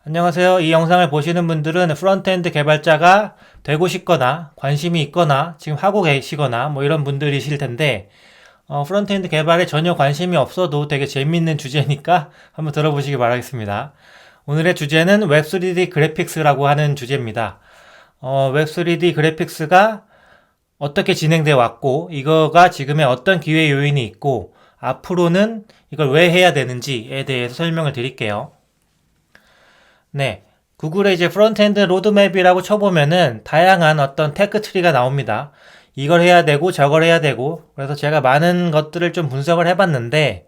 안녕하세요. 이 영상을 보시는 분들은 프론트엔드 개발자가 되고 싶거나 관심이 있거나 지금 하고 계시거나 뭐 이런 분들이실 텐데 프론트엔드 개발에 전혀 관심이 없어도 되게 재밌는 주제니까 한번 들어보시기 바라겠습니다. 오늘의 주제는 웹3D 그래픽스라고 하는 주제입니다. 웹3D 그래픽스가 어떻게 진행되어 왔고 이거가 지금의 어떤 기회 요인이 있고 앞으로는 이걸 왜 해야 되는지에 대해서 설명을 드릴게요. 네. 구글에 이제 프론트엔드 로드맵이라고 쳐보면은 다양한 어떤 테크 트리가 나옵니다. 이걸 해야 되고 저걸 해야 되고 그래서 제가 많은 것들을 좀 분석을 해봤는데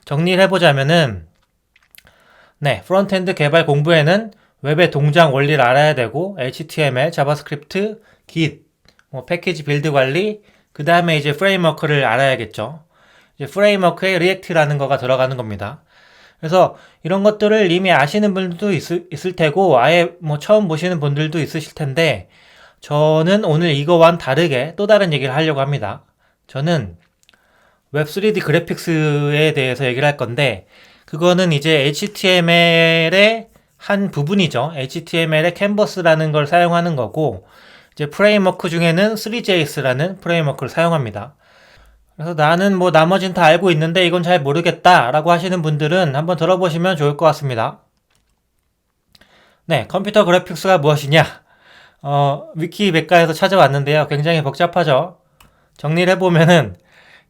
정리를 해보자면은 네. 프론트엔드 개발 공부에는 웹의 동작 원리를 알아야 되고 HTML, 자바스크립트, Git, 뭐 패키지 빌드 관리 그 다음에 이제 프레임워크를 알아야겠죠. 이제 프레임워크에 리액트라는 거가 들어가는 겁니다. 그래서 이런 것들을 이미 아시는 분들도 있을 테고 아예 뭐 처음 보시는 분들도 있으실 텐데 저는 오늘 이거와는 다르게 또 다른 얘기를 하려고 합니다. 저는 웹3D 그래픽스에 대해서 얘기를 할 건데 그거는 이제 HTML의 한 부분이죠. HTML의 캔버스라는 걸 사용하는 거고 이제 프레임워크 중에는 3JS라는 프레임워크를 사용합니다. 그래서 나는 뭐 나머진 다 알고 있는데 이건 잘 모르겠다 라고 하시는 분들은 한번 들어보시면 좋을 것 같습니다. 네, 컴퓨터 그래픽스가 무엇이냐? 위키백과에서 찾아왔는데요. 굉장히 복잡하죠. 정리를 해보면은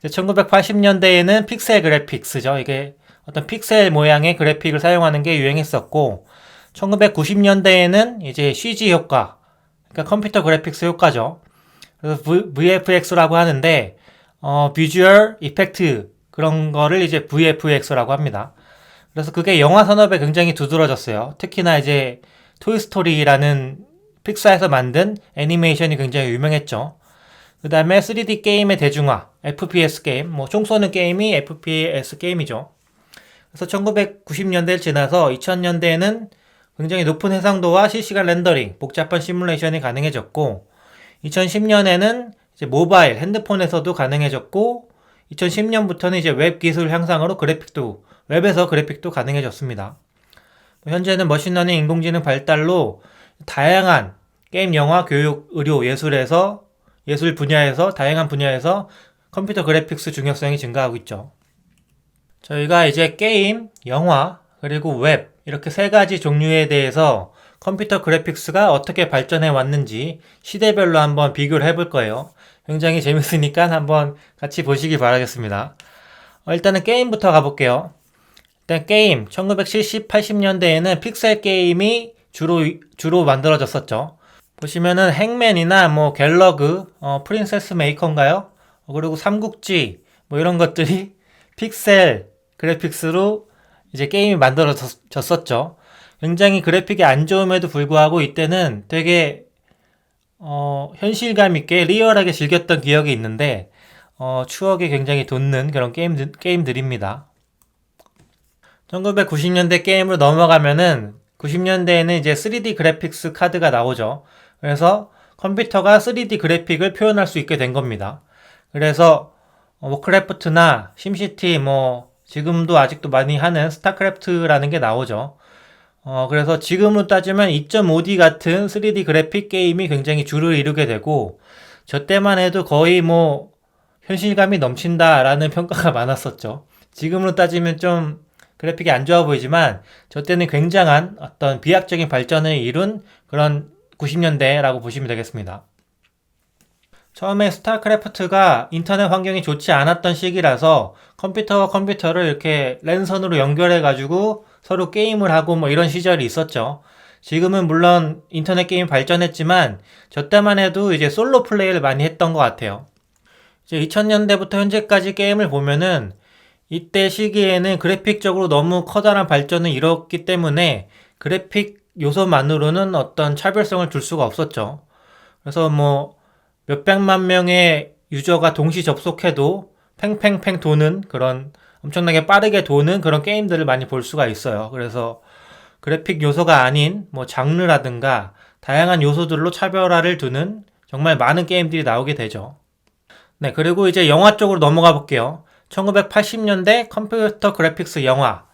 1980년대에는 픽셀 그래픽스죠. 이게 어떤 픽셀 모양의 그래픽을 사용하는 게 유행했었고 1990년대에는 이제 CG 효과, 그러니까 컴퓨터 그래픽스 효과죠. 그래서 VFX라고 하는데 비주얼 이펙트 그런 거를 이제 VFX라고 합니다. 그래서 그게 영화 산업에 굉장히 두드러졌어요. 특히나 이제 토이스토리라는 픽사에서 만든 애니메이션이 굉장히 유명했죠. 그 다음에 3D 게임의 대중화, FPS 게임, 뭐 총 쏘는 게임이 FPS 게임이죠. 그래서 1990년대를 지나서 2000년대에는 굉장히 높은 해상도와 실시간 렌더링, 복잡한 시뮬레이션이 가능해졌고 2010년에는 이제 모바일, 핸드폰에서도 가능해졌고 2010년부터는 이제 웹 기술 향상으로 웹에서 그래픽도 가능해졌습니다. 현재는 머신러닝, 인공지능 발달로 다양한 게임, 영화, 교육, 의료, 예술 분야에서 다양한 분야에서 컴퓨터 그래픽스 중요성이 증가하고 있죠. 저희가 이제 게임, 영화, 그리고 웹 이렇게 세 가지 종류에 대해서 컴퓨터 그래픽스가 어떻게 발전해 왔는지 시대별로 한번 비교를 해볼 거예요. 굉장히 재밌으니까 한번 같이 보시기 바라겠습니다. 일단은 게임부터 가볼게요. 일단 게임, 1970, 80년대에는 픽셀 게임이 주로 만들어졌었죠. 보시면은 행맨이나 뭐 갤러그, 프린세스 메이커인가요? 그리고 삼국지, 뭐 이런 것들이 픽셀 그래픽스로 이제 게임이 만들어졌었죠. 굉장히 그래픽이 안 좋음에도 불구하고 이때는 되게 현실감 있게 리얼하게 즐겼던 기억이 있는데 추억이 굉장히 돋는 그런 게임들입니다. 1990년대 게임으로 넘어가면은 90년대에는 이제 3D 그래픽스 카드가 나오죠. 그래서 컴퓨터가 3D 그래픽을 표현할 수 있게 된 겁니다. 그래서 워크래프트나 심시티 뭐 지금도 아직도 많이 하는 스타크래프트라는 게 나오죠. 그래서 지금으로 따지면 2.5D 같은 3D 그래픽 게임이 굉장히 주를 이루게 되고, 저 때만 해도 거의 뭐, 현실감이 넘친다라는 평가가 많았었죠. 지금으로 따지면 좀 그래픽이 안 좋아 보이지만, 저 때는 굉장한 어떤 비약적인 발전을 이룬 그런 90년대라고 보시면 되겠습니다. 처음에 스타크래프트가 인터넷 환경이 좋지 않았던 시기라서 컴퓨터와 컴퓨터를 이렇게 랜선으로 연결해가지고 서로 게임을 하고 뭐 이런 시절이 있었죠. 지금은 물론 인터넷 게임 발전했지만 저 때만 해도 이제 솔로 플레이를 많이 했던 것 같아요. 이제 2000년대부터 현재까지 게임을 보면은 이때 시기에는 그래픽적으로 너무 커다란 발전을 이뤘기 때문에 그래픽 요소만으로는 어떤 차별성을 둘 수가 없었죠. 그래서 뭐 몇백만 명의 유저가 동시 접속해도 팽팽팽 도는 그런 엄청나게 빠르게 도는 그런 게임들을 많이 볼 수가 있어요. 그래서 그래픽 요소가 아닌 뭐 장르라든가 다양한 요소들로 차별화를 두는 정말 많은 게임들이 나오게 되죠. 네, 그리고 이제 영화 쪽으로 넘어가 볼게요. 1980년대 컴퓨터 그래픽스 영화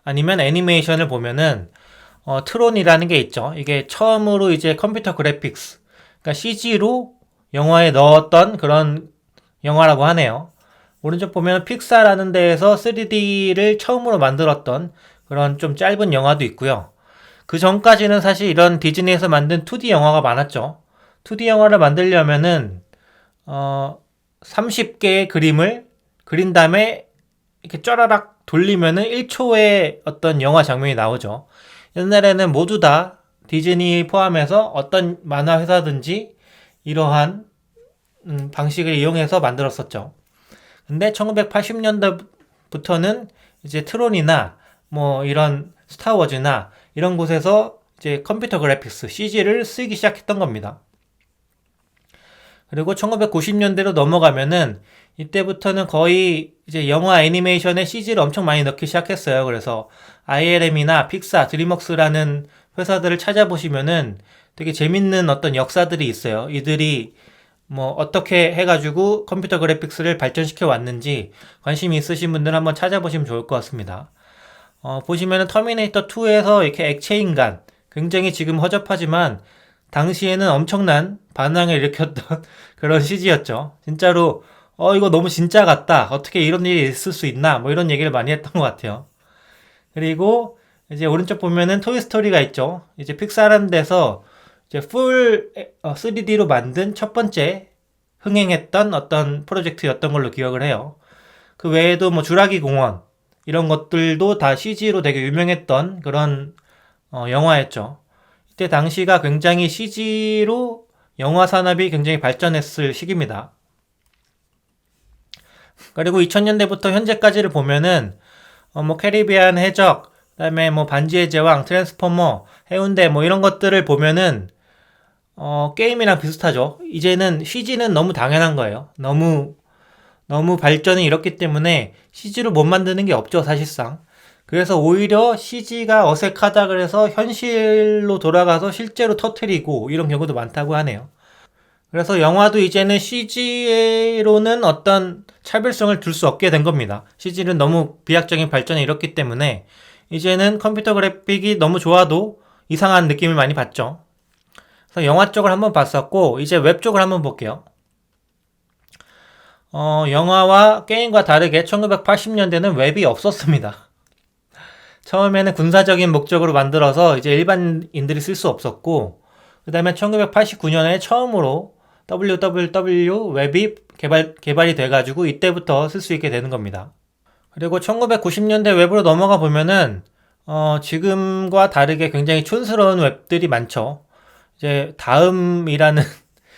아니면 애니메이션을 보면은 트론이라는 게 있죠. 이게 처음으로 이제 컴퓨터 그래픽스, 그러니까 CG로 영화에 넣었던 그런 영화라고 하네요. 오른쪽 보면 픽사라는 데에서 3D를 처음으로 만들었던 그런 좀 짧은 영화도 있고요. 그 전까지는 사실 이런 디즈니에서 만든 2D 영화가 많았죠. 2D 영화를 만들려면은 30개의 그림을 그린 다음에 이렇게 쫘라락 돌리면은 1초의 어떤 영화 장면이 나오죠. 옛날에는 모두 다 디즈니 포함해서 어떤 만화 회사든지 이러한 방식을 이용해서 만들었었죠. 근데 1980년대부터는 이제 트론이나 뭐 이런 스타워즈나 이런 곳에서 이제 컴퓨터 그래픽스, CG를 쓰기 시작했던 겁니다. 그리고 1990년대로 넘어가면은 이때부터는 거의 이제 영화 애니메이션에 CG를 엄청 많이 넣기 시작했어요. 그래서 ILM이나 픽사, 드림웍스라는 회사들을 찾아보시면은 되게 재밌는 어떤 역사들이 있어요. 이들이 뭐 어떻게 해가지고 컴퓨터 그래픽스를 발전시켜 왔는지 관심이 있으신 분들은 한번 찾아보시면 좋을 것 같습니다. 보시면은 터미네이터 2에서 이렇게 액체 인간, 굉장히 지금 허접하지만 당시에는 엄청난 반항을 일으켰던 그런 CG였죠. 진짜로 이거 너무 진짜 같다. 어떻게 이런 일이 있을 수 있나? 뭐 이런 얘기를 많이 했던 것 같아요. 그리고 이제 오른쪽 보면은 토이스토리가 있죠. 이제 픽사라는 데서 이제 풀 3D로 만든 첫 번째 흥행했던 어떤 프로젝트였던 걸로 기억을 해요. 그 외에도 뭐 주라기 공원 이런 것들도 다 CG로 되게 유명했던 그런 영화였죠. 이때 당시가 굉장히 CG로 영화 산업이 굉장히 발전했을 시기입니다. 그리고 2000년대부터 현재까지를 보면은 뭐 캐리비안 해적, 그다음에 뭐 반지의 제왕, 트랜스포머, 해운대 뭐 이런 것들을 보면은 게임이랑 비슷하죠. 이제는 CG는 너무 당연한 거예요. 너무 발전이 이렇기 때문에 CG로 못 만드는 게 없죠, 사실상. 그래서 오히려 CG가 어색하다 그래서 현실로 돌아가서 실제로 터트리고 이런 경우도 많다고 하네요. 그래서 영화도 이제는 CG로는 어떤 차별성을 둘 수 없게 된 겁니다. CG는 너무 비약적인 발전이 이렇기 때문에 이제는 컴퓨터 그래픽이 너무 좋아도 이상한 느낌을 많이 받죠. 그래서 영화 쪽을 한번 봤었고 이제 웹 쪽을 한번 볼게요. 영화와 게임과 다르게 1980년대는 웹이 없었습니다. 처음에는 군사적인 목적으로 만들어서 이제 일반인들이 쓸 수 없었고 그 다음에 1989년에 처음으로 www 웹이 개발이 돼가지고 이때부터 쓸 수 있게 되는 겁니다. 그리고 1990년대 웹으로 넘어가 보면은 지금과 다르게 굉장히 촌스러운 웹들이 많죠. 이제 다음이라는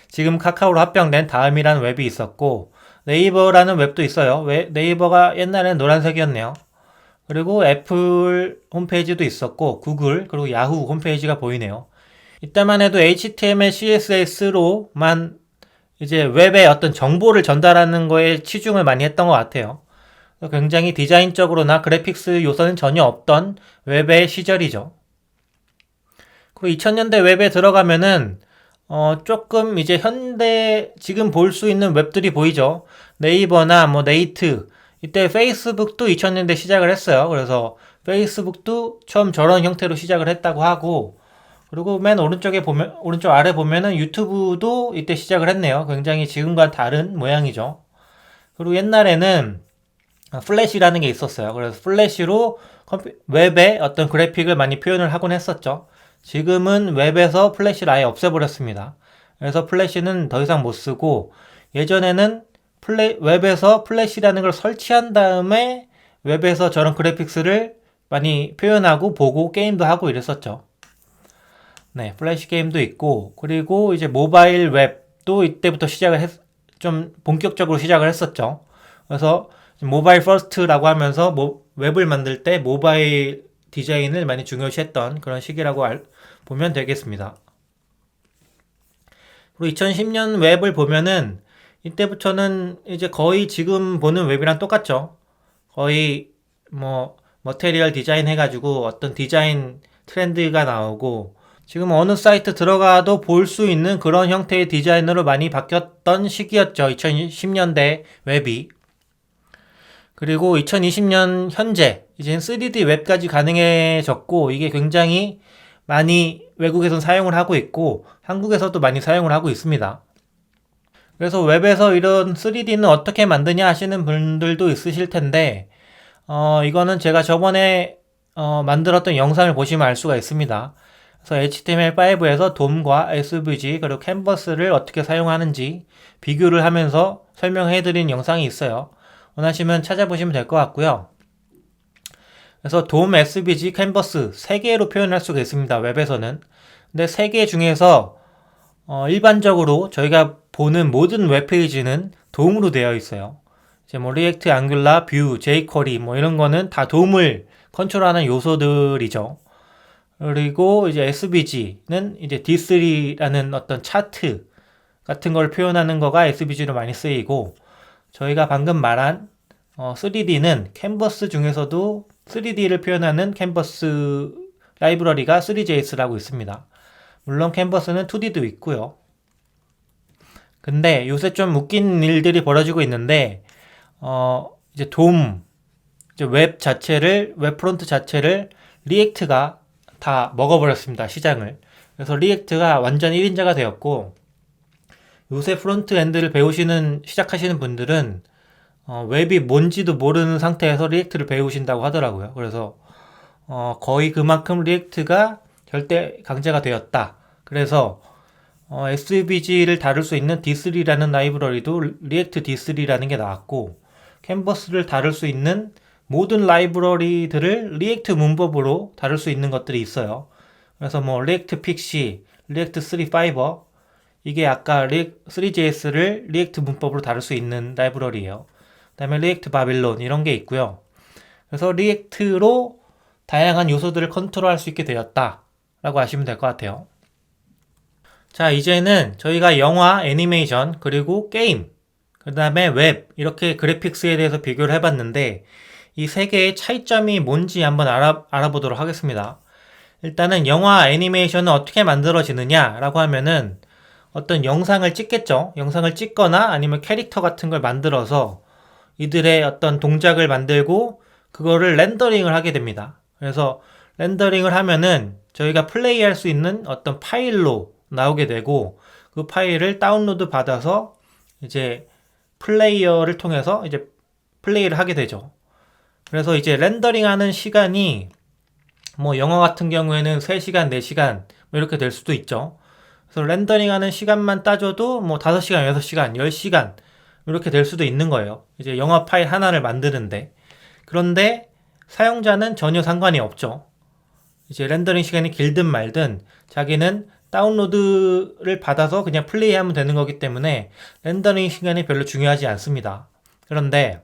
지금 카카오로 합병된 다음이라는 웹이 있었고 네이버라는 웹도 있어요. 네이버가 옛날에는 노란색이었네요. 그리고 애플 홈페이지도 있었고 구글 그리고 야후 홈페이지가 보이네요. 이때만 해도 HTML, CSS로만 이제 웹에 어떤 정보를 전달하는 거에 치중을 많이 했던 것 같아요. 굉장히 디자인적으로나 그래픽스 요소는 전혀 없던 웹의 시절이죠. 그리고 2000년대 웹에 들어가면은 조금 이제 현대 지금 볼 수 있는 웹들이 보이죠. 네이버나 뭐 네이트 이때 페이스북도 2000년대 시작을 했어요. 그래서 페이스북도 처음 저런 형태로 시작을 했다고 하고 그리고 맨 오른쪽 아래 보면은 유튜브도 이때 시작을 했네요. 굉장히 지금과 다른 모양이죠. 그리고 옛날에는 플래시라는 게 있었어요. 그래서 플래시로 웹에 어떤 그래픽을 많이 표현을 하곤 했었죠. 지금은 웹에서 플래시를 아예 없애버렸습니다. 그래서 플래시는 더 이상 못 쓰고 예전에는 웹에서 플래시라는 걸 설치한 다음에 웹에서 저런 그래픽스를 많이 표현하고 보고 게임도 하고 이랬었죠. 네, 플래시 게임도 있고 그리고 이제 모바일 웹도 이때부터 좀 본격적으로 시작을 했었죠. 그래서 모바일 퍼스트라고 하면서 웹을 만들 때 모바일 디자인을 많이 중요시했던 그런 시기라고 보면 되겠습니다. 그리고 2010년 웹을 보면은 이때부터는 이제 거의 지금 보는 웹이랑 똑같죠. 거의 뭐 머테리얼 디자인 해가지고 어떤 디자인 트렌드가 나오고 지금 어느 사이트 들어가도 볼 수 있는 그런 형태의 디자인으로 많이 바뀌었던 시기였죠. 2010년대 웹이. 그리고 2020년 현재 이제는 3D 웹까지 가능해졌고 이게 굉장히 많이 외국에선 사용을 하고 있고 한국에서도 많이 사용을 하고 있습니다. 그래서 웹에서 이런 3D는 어떻게 만드냐 하시는 분들도 있으실 텐데 이거는 제가 저번에 만들었던 영상을 보시면 알 수가 있습니다. 그래서 HTML5에서 돔과 SVG 그리고 캔버스를 어떻게 사용하는지 비교를 하면서 설명해드린 영상이 있어요. 원하시면 찾아보시면 될 것 같고요. 그래서 돔, SVG, 캔버스 3개로 표현할 수가 있습니다. 웹에서는. 근데 3개 중에서 일반적으로 저희가 보는 모든 웹페이지는 돔으로 되어 있어요. 이제 뭐 리액트, 앵귤라, 뷰, jQuery 뭐 이런 거는 다 돔을 컨트롤하는 요소들이죠. 그리고 이제 SVG는 이제 D3라는 어떤 차트 같은 걸 표현하는 거가 SVG로 많이 쓰이고, 저희가 방금 말한 3D는 캔버스 중에서도 3D를 표현하는 캔버스 라이브러리가 3JS라고 있습니다. 물론 캔버스는 2D도 있고요. 근데 요새 좀 웃긴 일들이 벌어지고 있는데 이제 이제 웹 프론트 자체를 리액트가 다 먹어버렸습니다. 시장을. 그래서 리액트가 완전 1인자가 되었고, 요새 프론트 엔드를 시작하시는 분들은 웹이 뭔지도 모르는 상태에서 리액트를 배우신다고 하더라고요. 그래서 거의 그만큼 리액트가 절대 강자가 되었다. 그래서 SVG를 다룰 수 있는 D3라는 라이브러리도 리액트 D3라는 게 나왔고, 캔버스를 다룰 수 있는 모든 라이브러리들을 리액트 문법으로 다룰 수 있는 것들이 있어요. 그래서 뭐 리액트 픽시, 리액트 3 파이버, 이게 아까 3JS를 리액트 문법으로 다룰 수 있는 라이브러리예요. 그 다음에 리액트 바빌론 이런 게 있고요. 그래서 리액트로 다양한 요소들을 컨트롤할 수 있게 되었다 라고 아시면 될 것 같아요. 자, 이제는 저희가 영화, 애니메이션, 그리고 게임, 그 다음에 웹, 이렇게 그래픽스에 대해서 비교를 해봤는데, 이 세 개의 차이점이 뭔지 한번 알아보도록 하겠습니다. 일단은 영화, 애니메이션은 어떻게 만들어지느냐 라고 하면은 어떤 영상을 찍겠죠. 영상을 찍거나 아니면 캐릭터 같은 걸 만들어서 이들의 어떤 동작을 만들고 그거를 렌더링을 하게 됩니다. 그래서 렌더링을 하면은 저희가 플레이할 수 있는 어떤 파일로 나오게 되고, 그 파일을 다운로드 받아서 이제 플레이어를 통해서 이제 플레이를 하게 되죠. 그래서 이제 렌더링 하는 시간이 뭐 영화 같은 경우에는 3시간, 4시간 뭐 이렇게 될 수도 있죠. 그래서 렌더링 하는 시간만 따져도 뭐 5시간, 6시간, 10시간 이렇게 될 수도 있는 거예요. 이제 영화 파일 하나를 만드는데. 그런데 사용자는 전혀 상관이 없죠. 이제 렌더링 시간이 길든 말든 자기는 다운로드를 받아서 그냥 플레이하면 되는 거기 때문에 렌더링 시간이 별로 중요하지 않습니다. 그런데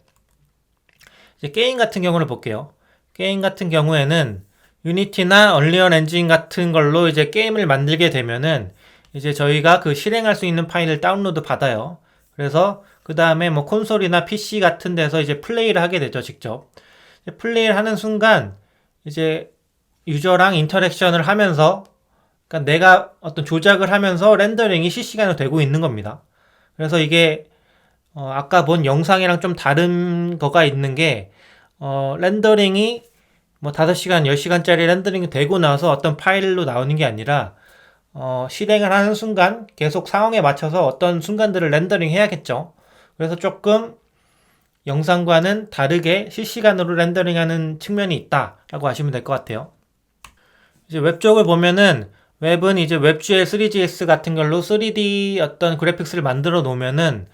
이제 게임 같은 경우를 볼게요. 게임 같은 경우에는 유니티나 얼리얼 엔진 같은 걸로 이제 게임을 만들게 되면은 이제 저희가 그 실행할 수 있는 파일을 다운로드 받아요. 그래서 그 다음에 뭐 콘솔이나 PC 같은 데서 이제 플레이를 하게 되죠, 직접. 플레이를 하는 순간 이제 유저랑 인터랙션을 하면서, 그러니까 내가 어떤 조작을 하면서 렌더링이 실시간으로 되고 있는 겁니다. 그래서 이게 아까 본 영상이랑 좀 다른 거가 있는 게 렌더링이 뭐 5시간, 10시간짜리 렌더링이 되고 나서 어떤 파일로 나오는 게 아니라 실행을 하는 순간 계속 상황에 맞춰서 어떤 순간들을 렌더링 해야겠죠. 그래서 조금 영상과는 다르게 실시간으로 렌더링하는 측면이 있다라고 아시면 될 것 같아요. 이제 웹 쪽을 보면은 웹은 이제 웹GL 3GS 같은 걸로 3D 어떤 그래픽스를 만들어 놓으면은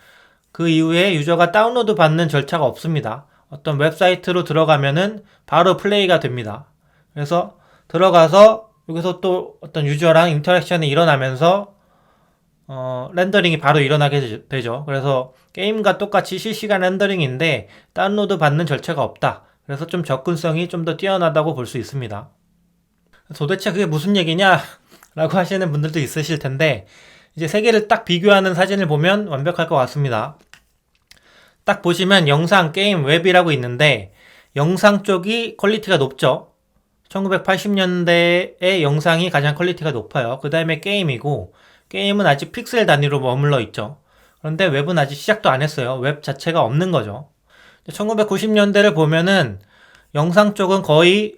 그 이후에 유저가 다운로드 받는 절차가 없습니다. 어떤 웹사이트로 들어가면은 바로 플레이가 됩니다. 그래서 들어가서 여기서 또 어떤 유저랑 인터랙션이 일어나면서 렌더링이 바로 일어나게 되죠. 그래서 게임과 똑같이 실시간 렌더링인데 다운로드 받는 절차가 없다. 그래서 좀 접근성이 좀 더 뛰어나다고 볼 수 있습니다. 도대체 그게 무슨 얘기냐? 라고 하시는 분들도 있으실 텐데, 이제 세 개를 딱 비교하는 사진을 보면 완벽할 것 같습니다. 딱 보시면 영상, 게임, 웹이라고 있는데 영상 쪽이 퀄리티가 높죠. 1980년대의 영상이 가장 퀄리티가 높아요. 그 다음에 게임이고, 게임은 아직 픽셀 단위로 머물러 있죠. 그런데 웹은 아직 시작도 안 했어요. 웹 자체가 없는 거죠. 1990년대를 보면은 영상 쪽은 거의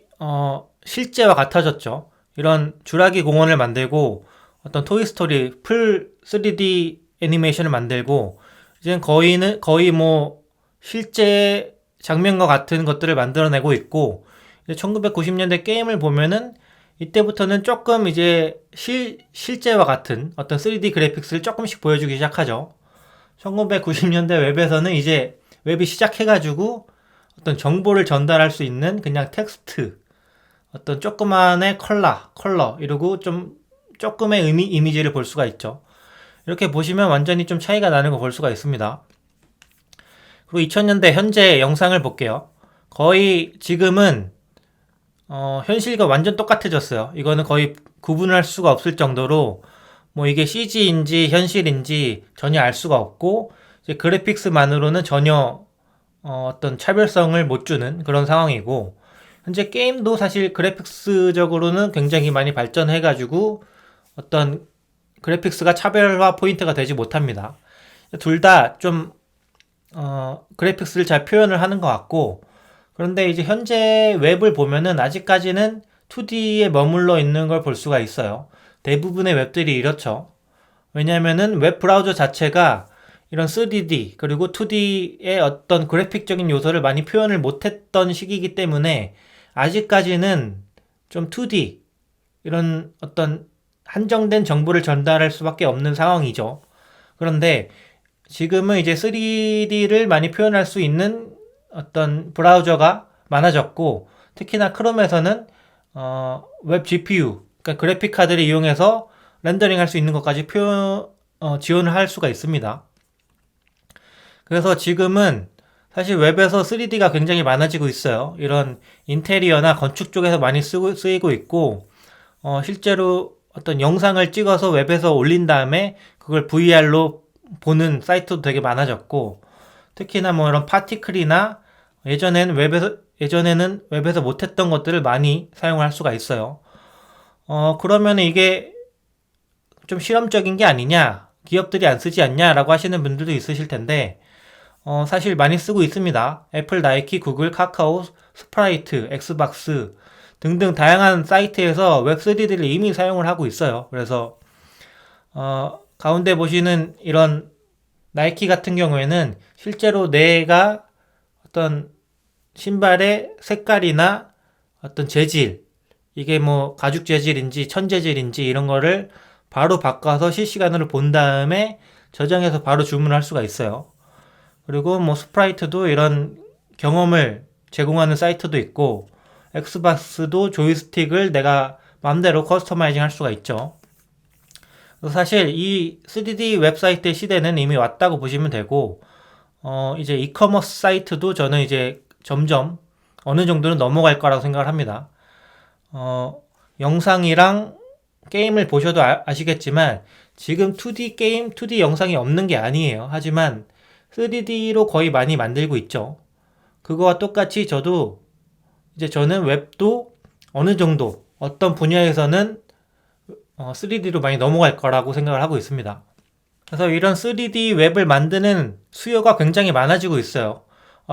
실제와 같아졌죠. 이런 주라기 공원을 만들고 어떤 토이스토리 풀 3D 애니메이션을 만들고 이제 거의 뭐 실제 장면과 같은 것들을 만들어내고 있고 1990년대 게임을 보면은 이때부터는 조금 이제 실제와 같은 어떤 3D 그래픽스를 조금씩 보여주기 시작하죠. 1990년대 웹에서는 이제 웹이 시작해가지고 어떤 정보를 전달할 수 있는 그냥 텍스트, 어떤 조그만의 컬러, 이러고 좀 조금의 이미지를 볼 수가 있죠. 이렇게 보시면 완전히 좀 차이가 나는 거 볼 수가 있습니다. 그리고 2000년대 현재 영상을 볼게요. 거의 지금은 현실과 완전 똑같아졌어요. 이거는 거의 구분할 수가 없을 정도로 뭐 이게 CG인지 현실인지 전혀 알 수가 없고 이제 그래픽스만으로는 전혀 어떤 차별성을 못 주는 그런 상황이고 현재 게임도 사실 그래픽스적으로는 굉장히 많이 발전해가지고 어떤 그래픽스가 차별화 포인트가 되지 못합니다. 둘 다 좀 그래픽스를 잘 표현을 하는 것 같고 그런데 이제 현재 웹을 보면은 아직까지는 2D에 머물러 있는 걸 볼 수가 있어요. 대부분의 웹들이 이렇죠. 왜냐면은 웹 브라우저 자체가 이런 3D 그리고 2D의 어떤 그래픽적인 요소를 많이 표현을 못했던 시기이기 때문에 아직까지는 좀 2D 이런 어떤 한정된 정보를 전달할 수밖에 없는 상황이죠. 그런데 지금은 이제 3D를 많이 표현할 수 있는 어떤 브라우저가 많아졌고 특히나 크롬에서는 웹 GPU 그러니까 그래픽 카드를 이용해서 렌더링 할 수 있는 것까지 지원을 할 수가 있습니다. 그래서 지금은 사실 웹에서 3D가 굉장히 많아지고 있어요. 이런 인테리어나 건축 쪽에서 많이 쓰이고 있고 실제로 어떤 영상을 찍어서 웹에서 올린 다음에 그걸 VR로 보는 사이트도 되게 많아졌고 특히나 뭐 이런 파티클이나 예전에는 웹에서 못했던 것들을 많이 사용할 수가 있어요. 그러면 이게 좀 실험적인 게 아니냐, 기업들이 안 쓰지 않냐라고 하시는 분들도 있으실 텐데, 사실 많이 쓰고 있습니다. 애플, 나이키, 구글, 카카오, 스프라이트, 엑스박스 등등 다양한 사이트에서 웹 3D를 이미 사용을 하고 있어요. 그래서, 가운데 보시는 이런 나이키 같은 경우에는 실제로 내가 어떤 신발의 색깔이나 어떤 재질, 이게 뭐 가죽 재질인지 천 재질인지 이런 거를 바로 바꿔서 실시간으로 본 다음에 저장해서 바로 주문할 수가 있어요. 그리고 뭐 스프라이트도 이런 경험을 제공하는 사이트도 있고 엑스박스도 조이스틱을 내가 마음대로 커스터마이징 할 수가 있죠. 사실 이 3D 웹사이트 시대는 이미 왔다고 보시면 되고 이제 이커머스 사이트도 저는 이제 점점 어느 정도는 넘어갈 거라고 생각을 합니다. 영상이랑 게임을 보셔도 아시겠지만 지금 2D 게임, 2D 영상이 없는 게 아니에요. 하지만 3D로 거의 많이 만들고 있죠. 그거와 똑같이 저는 웹도 어느 정도 어떤 분야에서는 3D로 많이 넘어갈 거라고 생각을 하고 있습니다. 그래서 이런 3D 웹을 만드는 수요가 굉장히 많아지고 있어요.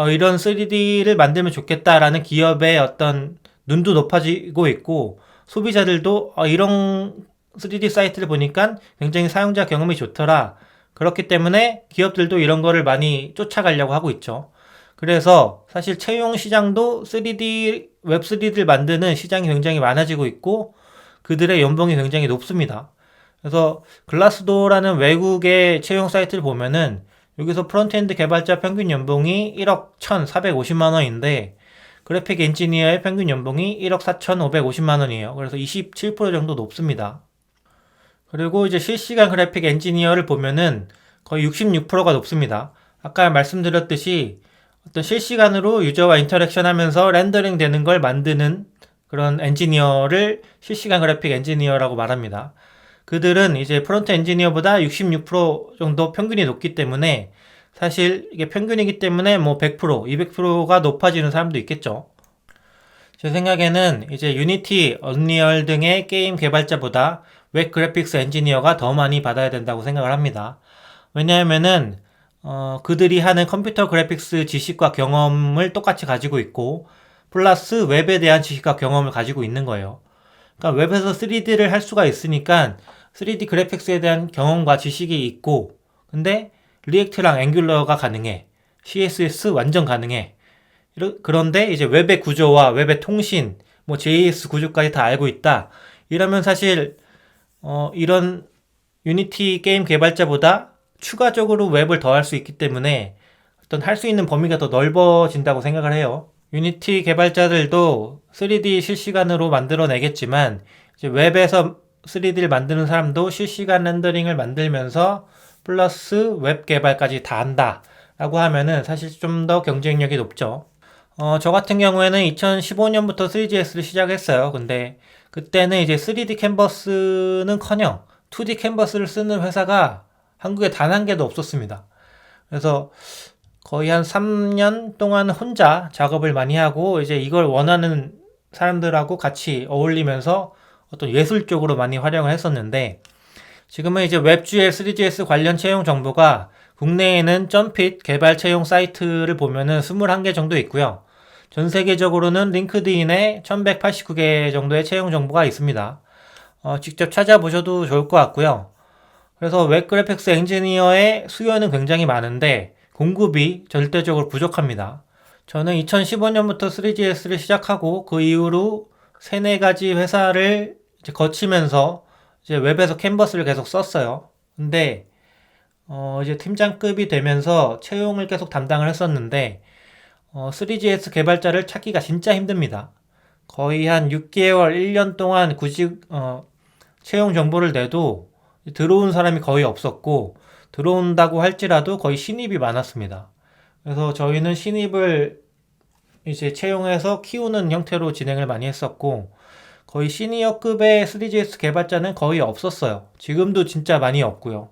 이런 3D를 만들면 좋겠다라는 기업의 어떤 눈도 높아지고 있고 소비자들도 이런 3D 사이트를 보니까 굉장히 사용자 경험이 좋더라. 그렇기 때문에 기업들도 이런 거를 많이 쫓아가려고 하고 있죠. 그래서 사실 채용 시장도 웹 3D를 만드는 시장이 굉장히 많아지고 있고 그들의 연봉이 굉장히 높습니다. 그래서 글라스도어라는 외국의 채용 사이트를 보면은 여기서 프론트엔드 개발자 평균 연봉이 1억 1,450만 원인데 그래픽 엔지니어의 평균 연봉이 1억 4,550만 원이에요. 그래서 27% 정도 높습니다. 그리고 이제 실시간 그래픽 엔지니어를 보면은 거의 66%가 높습니다. 아까 말씀드렸듯이 어떤 실시간으로 유저와 인터랙션 하면서 렌더링 되는 걸 만드는 그런 엔지니어를 실시간 그래픽 엔지니어라고 말합니다. 그들은 이제 프론트 엔지니어보다 66% 정도 평균이 높기 때문에 사실 이게 평균이기 때문에 뭐 100%, 200%가 높아지는 사람도 있겠죠. 제 생각에는 이제 유니티, 언리얼 등의 게임 개발자보다 웹 그래픽스 엔지니어가 더 많이 받아야 된다고 생각을 합니다. 왜냐하면은 그들이 하는 컴퓨터 그래픽스 지식과 경험을 똑같이 가지고 있고 플러스 웹에 대한 지식과 경험을 가지고 있는 거예요. 그러니까 웹에서 3D를 할 수가 있으니까 3D 그래픽스에 대한 경험과 지식이 있고, 근데 리액트랑 앵귤러가 가능해. CSS 완전 가능해. 그런데 이제 웹의 구조와 웹의 통신, 뭐 JS 구조까지 다 알고 있다. 이러면 사실 이런 유니티 게임 개발자보다 추가적으로 웹을 더 할 수 있기 때문에 어떤 할 수 있는 범위가 더 넓어진다고 생각을 해요. 유니티 개발자들도 3D 실시간으로 만들어내겠지만 이제 웹에서 3D를 만드는 사람도 실시간 렌더링을 만들면서 플러스 웹 개발까지 다 한다 라고 하면은 사실 좀 더 경쟁력이 높죠. 저 같은 경우에는 2015년부터 3GS를 시작했어요. 근데 그때는 이제 3D 캔버스는커녕 2D 캔버스를 쓰는 회사가 한국에 단 한 개도 없었습니다. 그래서 거의 한 3년 동안 혼자 작업을 많이 하고 이제 이걸 원하는 사람들하고 같이 어울리면서 어떤 예술적으로 많이 활용을 했었는데, 지금은 이제 웹GL 3GS 관련 채용 정보가 국내에는 점핏 개발 채용 사이트를 보면은 21개 정도 있고요. 전 세계적으로는 링크드인에 1189개 정도의 채용 정보가 있습니다. 직접 찾아보셔도 좋을 것 같고요. 그래서 웹 그래픽스 엔지니어의 수요는 굉장히 많은데 공급이 절대적으로 부족합니다. 저는 2015년부터 3GS를 시작하고 그 이후로 3, 4가지 회사를 이제 거치면서 이제 웹에서 캔버스를 계속 썼어요. 근데 이제 팀장급이 되면서 채용을 계속 담당을 했었는데 3GS 개발자를 찾기가 진짜 힘듭니다. 거의 한 6개월, 1년 동안 구직 채용 정보를 내도 들어온 사람이 거의 없었고, 들어온다고 할지라도 거의 신입이 많았습니다. 그래서 저희는 신입을 이제 채용해서 키우는 형태로 진행을 많이 했었고, 거의 시니어급의 3GS 개발자는 거의 없었어요. 지금도 진짜 많이 없고요.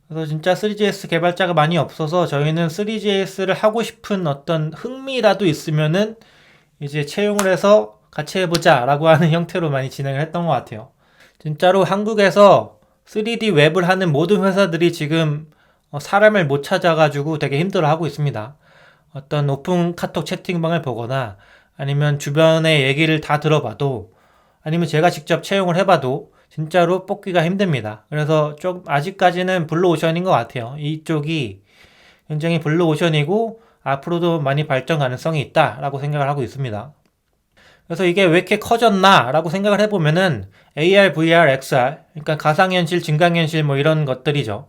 그래서 진짜 3GS 개발자가 많이 없어서 저희는 3GS를 하고 싶은 어떤 흥미라도 있으면은 이제 채용을 해서 같이 해보자 라고 하는 형태로 많이 진행을 했던 것 같아요. 진짜로 한국에서 3D 웹을 하는 모든 회사들이 지금 사람을 못 찾아가지고 되게 힘들어하고 있습니다. 어떤 오픈 카톡 채팅방을 보거나 아니면 주변의 얘기를 다 들어봐도, 아니면 제가 직접 채용을 해봐도 진짜로 뽑기가 힘듭니다. 그래서 좀 아직까지는 블루오션인 것 같아요. 이쪽이 굉장히 블루오션이고 앞으로도 많이 발전 가능성이 있다라고 생각을 하고 있습니다. 그래서 이게 왜 이렇게 커졌나 라고 생각을 해보면은 AR, VR, XR, 그러니까 가상현실, 증강현실 뭐 이런 것들이죠.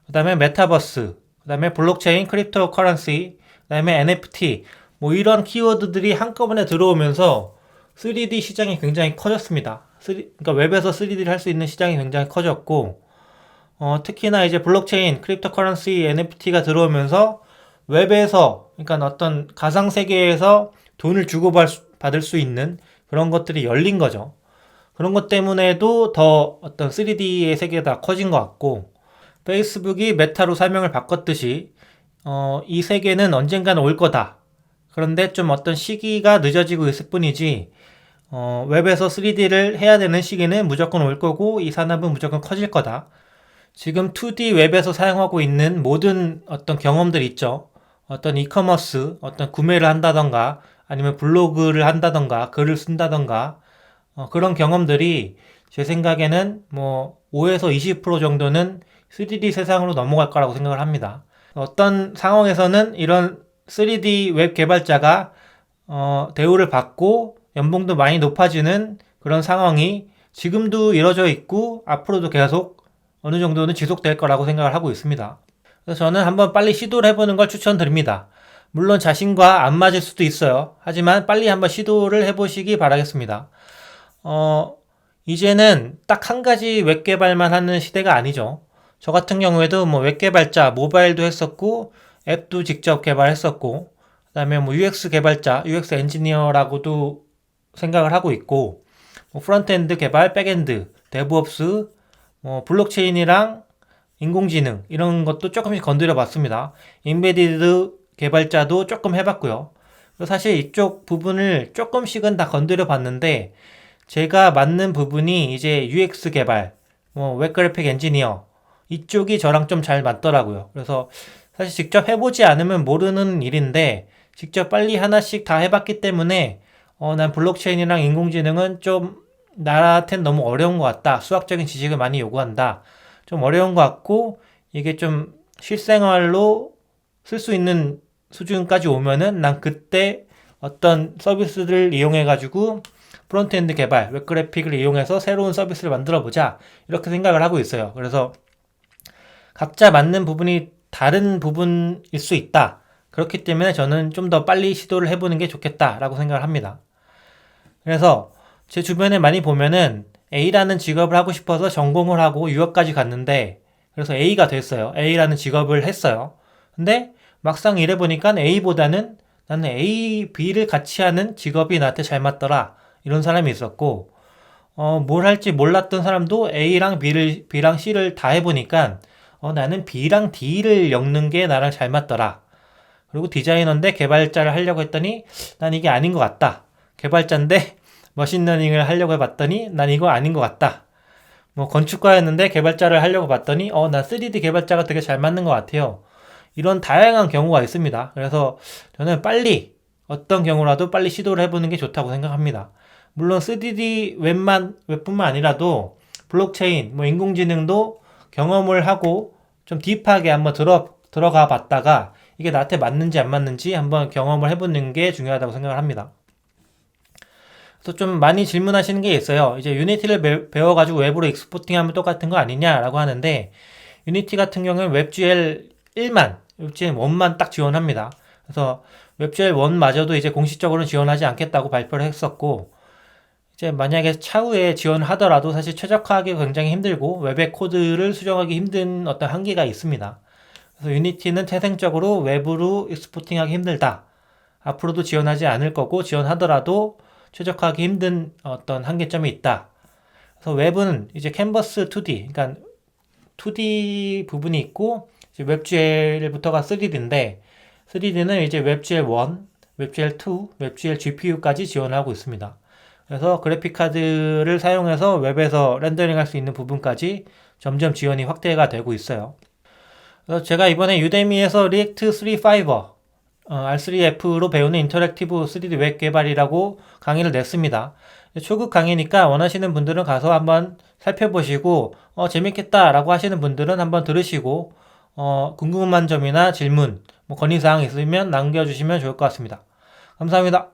그 다음에 메타버스, 그 다음에 블록체인, 크립토 커런시, 그 다음에 NFT 뭐 이런 키워드들이 한꺼번에 들어오면서 3D 시장이 굉장히 커졌습니다. 그러니까 웹에서 3D를 할 수 있는 시장이 굉장히 커졌고, 특히나 이제 블록체인, 크립토 커런시, NFT가 들어오면서 웹에서, 그러니까 어떤 가상 세계에서 돈을 주고받을 수 있는 그런 것들이 열린 거죠. 그런 것 때문에도 더 어떤 3D의 세계가 커진 것 같고, 페이스북이 메타로 사명을 바꿨듯이 이 세계는 언젠가는 올 거다. 그런데 좀 어떤 시기가 늦어지고 있을 뿐이지 웹에서 3D를 해야 되는 시기는 무조건 올 거고 이 산업은 무조건 커질 거다. 지금 2D 웹에서 사용하고 있는 모든 어떤 경험들 있죠. 어떤 이커머스, 어떤 구매를 한다던가 아니면 블로그를 한다던가 글을 쓴다던가 그런 경험들이 제 생각에는 뭐 5에서 20% 정도는 3D 세상으로 넘어갈 거라고 생각을 합니다. 어떤 상황에서는 이런 3D 웹 개발자가 대우를 받고 연봉도 많이 높아지는 그런 상황이 지금도 이뤄져 있고 앞으로도 계속 어느 정도는 지속될 거라고 생각을 하고 있습니다. 그래서 저는 한번 빨리 시도를 해보는 걸 추천드립니다. 물론 자신과 안 맞을 수도 있어요. 하지만 빨리 한번 시도를 해보시기 바라겠습니다. 이제는 딱 한 가지 웹 개발만 하는 시대가 아니죠. 저 같은 경우에도 뭐 웹 개발자, 모바일도 했었고, 앱도 직접 개발했었고, 그 다음에 뭐 UX 개발자, UX 엔지니어라고도 생각을 하고 있고, 뭐 프론트엔드 개발, 백엔드, 데브옵스, 뭐 블록체인이랑 인공지능 이런 것도 조금씩 건드려 봤습니다. 인베디드 개발자도 조금 해봤고요. 사실 이쪽 부분을 조금씩은 다 건드려 봤는데 제가 맞는 부분이 이제 UX 개발, 뭐 웹그래픽 엔지니어 이쪽이 저랑 좀 잘 맞더라고요. 그래서 사실 직접 해보지 않으면 모르는 일인데 직접 빨리 하나씩 다 해봤기 때문에 난 블록체인이랑 인공지능은 좀 나한텐 너무 어려운 것 같다. 수학적인 지식을 많이 요구한다. 좀 어려운 것 같고 이게 좀 실생활로 쓸 수 있는 수준까지 오면은 난 그때 어떤 서비스를 이용해 가지고 프론트엔드 개발, 웹 그래픽을 이용해서 새로운 서비스를 만들어 보자. 이렇게 생각을 하고 있어요. 그래서 각자 맞는 부분이 다른 부분일 수 있다. 그렇기 때문에 저는 좀 더 빨리 시도를 해보는 게 좋겠다라고 생각을 합니다. 그래서 제 주변에 많이 보면은 A라는 직업을 하고 싶어서 전공을 하고 유학까지 갔는데 그래서 A가 됐어요. A라는 직업을 했어요. 근데 막상 일해보니까 A보다는 나는 A, B를 같이 하는 직업이 나한테 잘 맞더라. 이런 사람이 있었고, 뭘 할지 몰랐던 사람도 B랑 C를 다 해보니까, 나는 B랑 D를 엮는 게 나랑 잘 맞더라. 그리고 디자이너인데 개발자를 하려고 했더니, 난 이게 아닌 것 같다. 개발자인데 머신러닝을 하려고 해봤더니, 난 이거 아닌 것 같다. 뭐 건축가였는데 개발자를 하려고 봤더니, 나 3D 개발자가 되게 잘 맞는 것 같아요. 이런 다양한 경우가 있습니다. 그래서 저는 빨리 어떤 경우라도 빨리 시도를 해보는 게 좋다고 생각합니다. 물론 3D 웹뿐만 아니라도 블록체인, 뭐 인공지능도 경험을 하고 좀 딥하게 한번 들어가 봤다가 이게 나한테 맞는지 안 맞는지 한번 경험을 해보는 게 중요하다고 생각을 합니다. 그래서 좀 많이 질문하시는 게 있어요. 이제 유니티를 배워가지고 웹으로 익스포팅하면 똑같은 거 아니냐라고 하는데 유니티 같은 경우는 웹GL 1만, 웹GL 1만 딱 지원합니다. 그래서 웹GL 1마저도 이제 공식적으로는 지원하지 않겠다고 발표를 했었고 이제 만약에 차후에 지원하더라도 사실 최적화하기 굉장히 힘들고 웹의 코드를 수정하기 힘든 어떤 한계가 있습니다. 그래서 유니티는 태생적으로 웹으로 익스포팅하기 힘들다. 앞으로도 지원하지 않을 거고 지원하더라도 최적화하기 힘든 어떤 한계점이 있다. 그래서 웹은 이제 캔버스 2D, 그러니까 2D 부분이 있고 이제 웹GL부터가 3D인데 3D는 이제 웹GL 1, 웹GL 2, 웹GL GPU까지 지원하고 있습니다. 그래서 그래픽 카드를 사용해서 웹에서 렌더링 할 수 있는 부분까지 점점 지원이 확대가 되고 있어요. 그래서 제가 이번에 유데미에서 리액트 3 파이버 R3F로 배우는 인터랙티브 3D 웹 개발이라고 강의를 냈습니다. 초급 강의니까 원하시는 분들은 가서 한번 살펴보시고 재밌겠다라고 하시는 분들은 한번 들으시고 궁금한 점이나 질문, 뭐 건의사항 있으면 남겨주시면 좋을 것 같습니다. 감사합니다.